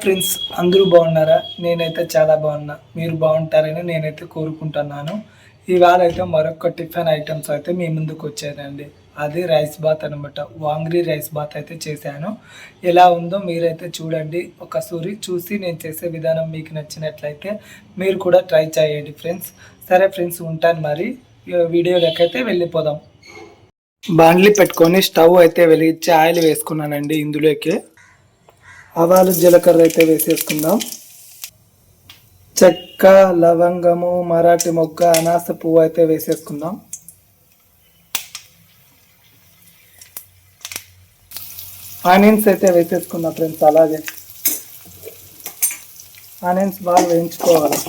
Friends అందరూ బాగున్నారా? నేనైతే చాలా బాగున్నా. మీరు బాగుంటారని నేనైతే కోరుకుంటున్నాను. ఇవాళ అయితే మరొక టిఫిన్ ఐటమ్స్ అయితే మీ ముందుకు వచ్చానండి. అది రైస్ బాత్ అనమాట. వాంగ్రీ రైస్ బాత్ అయితే చేశాను. ఎలా ఉందో మీరైతే చూడండి. ఒకసారి చూసి నేను చేసే విధానం మీకు నచ్చినట్లయితే మీరు కూడా ట్రై చేయండి ఫ్రెండ్స్. సరే ఫ్రెండ్స్, ఉంటాను మరి. వీడియోలోకైతే వెళ్ళిపోదాం. బాండ్లీ పెట్టుకొని స్టవ్ అయితే వెలిగించి ఆయిల్ వేసుకున్నానండి. ఇందులోకి ఆవాలు జీలకర్ర అయితే వేసేసుకుందాం. చెక్క, లవంగము, మరాఠీ మొగ్గ, అనాస పువ్వు అయితే వేసేసుకుందాం. ఆనియన్స్ అయితే వేసేసుకుందాం ఫ్రెండ్స్. అలాగే ఆనియన్స్ బాగా వేయించుకోవాలి.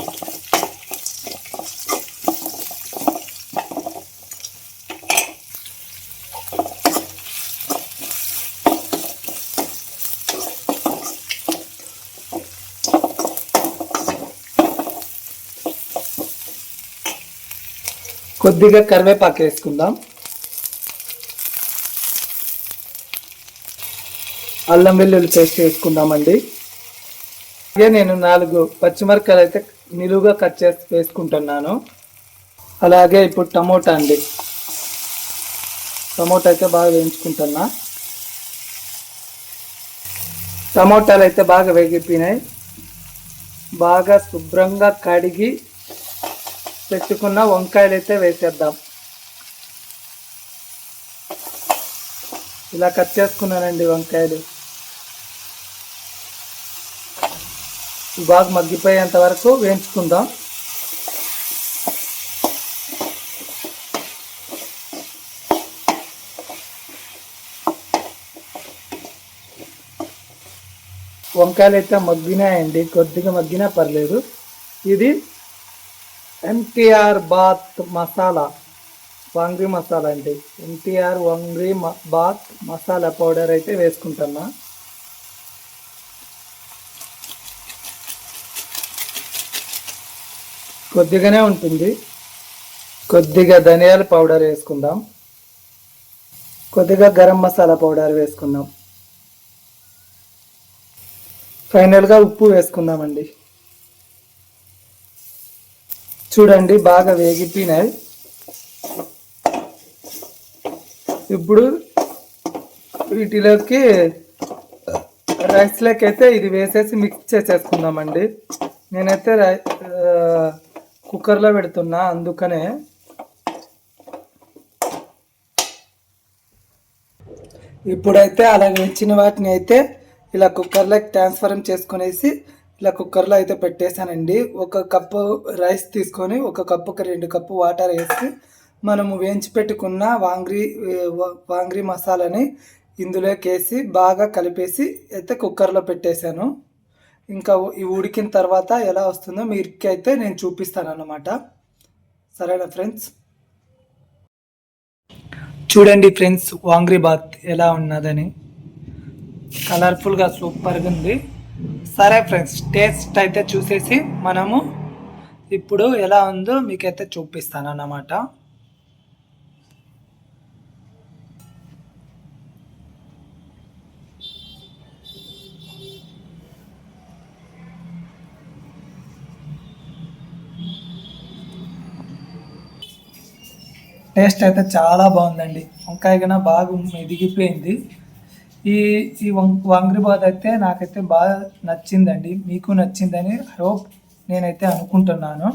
కొద్దిగా కరివేపాకు వేసుకుందాం. అల్లం వెల్లుల్లి పేస్ట్ వేసుకుందామండి. అలాగే నేను 4 పచ్చిమిరపకాయలు అయితే నిలువుగా కట్ చేసి వేసుకుంటున్నాను. అలాగే ఇప్పుడు టమోటా అండి. టమోటా అయితే బాగా వేయించుకుంటున్నా. టమోటాలు అయితే బాగా వేగిపోయినాయి. బాగా శుభ్రంగా కడిగి పెట్టుకున్న వంకాయలు అయితే వేసేద్దాం. ఇలా కట్ చేసుకున్నానండి వంకాయలు. బాగా మగ్గిపోయేంత వరకు వేయించుకుందాం. వంకాయలు అయితే మగ్గినాయండి. కొద్దిగా మగ్గినా పర్లేదు. ఇది ఎన్టీఆర్ బాత్ మసాలా, వాంగ్రీ మసాలా అండి. ఎన్టీఆర్ వాంగ్రీ బాత్ మసాలా పౌడర్ అయితే వేసుకుంటున్నా. కొద్దిగానే ఉంటుంది. కొద్దిగా ధనియాల పౌడర్ వేసుకుందాం. కొద్దిగా గరం మసాలా పౌడర్ వేసుకుందాం. ఫైనల్గా ఉప్పు వేసుకుందామండి. చూడండి బాగా వేగిపోయినాయి. ఇప్పుడు వీటిలోకి రైస్లోకి అయితే ఇది వేసేసి మిక్స్ చేసేసుకుందామండి. నేనైతే కుక్కర్లో పెడుతున్నా, అందుకనే. ఇప్పుడైతే అలా వేయించిన వాటిని అయితే ఇలా కుక్కర్లోకి ట్రాన్స్ఫర్ చేసుకునేసి ఇలా కుక్కర్లో అయితే పెట్టేశానండి. 1 కప్పు రైస్ తీసుకొని 1 కప్పుకి 2 కప్పు వాటర్ వేసి మనము వేయించి పెట్టుకున్న వాంగ్రీ మసాలాని ఇందులోకి వేసి బాగా కలిపేసి అయితే కుక్కర్లో పెట్టేశాను. ఇంకా ఈ ఉడికిన తర్వాత ఎలా వస్తుందో మీకు అయితే నేను చూపిస్తాను అన్నమాట. సరేనా ఫ్రెండ్స్? చూడండి ఫ్రెండ్స్, వాంగ్రీ బాత్ ఎలా ఉన్నదని. కలర్ఫుల్గా సూపర్గా ఉంది. సరే ఫ్రెండ్స్, టేస్ట్ అయితే చూసేసి మనము ఇప్పుడు ఎలా ఉందో మీకైతే చూపిస్తాను అన్నమాట. టేస్ట్ అయితే చాలా బాగుందండి. వంకాయ కన్నా బాగా ఎదిగిపోయింది. ఈ వాంగ్రీ బాత్ అయితే నాకైతే బాగా నచ్చిందండి. మీకు నచ్చిందని హోప్ నేనైతే అనుకుంటున్నాను.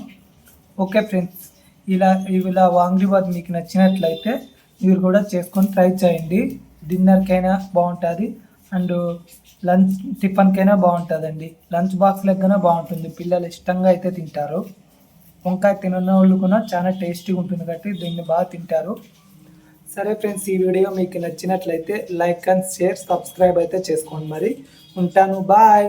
ఓకే ఫ్రెండ్స్, ఇలా వాంగ్రీ బాత్ మీకు నచ్చినట్లయితే మీరు కూడా చేసుకొని ట్రై చేయండి. డిన్నర్కైనా బాగుంటుంది అండ్ టిఫిన్కైనా బాగుంటుందండి. లంచ్ బాక్స్ లెక్కన బాగుంటుంది. పిల్లలు ఇష్టంగా అయితే తింటారు. వంకాయ తినని వాళ్ళు కూడా చాలా టేస్టీగా ఉంటుంది కాబట్టి దీన్ని బాగా తింటారు. సరే ఫ్రెండ్స్, ఈ వీడియో మీకు నచ్చినట్లయితే లైక్ అండ్ షేర్, సబ్స్క్రైబ్ అయితే చేసుకోండి. మరి ఉంటాను, బాయ్.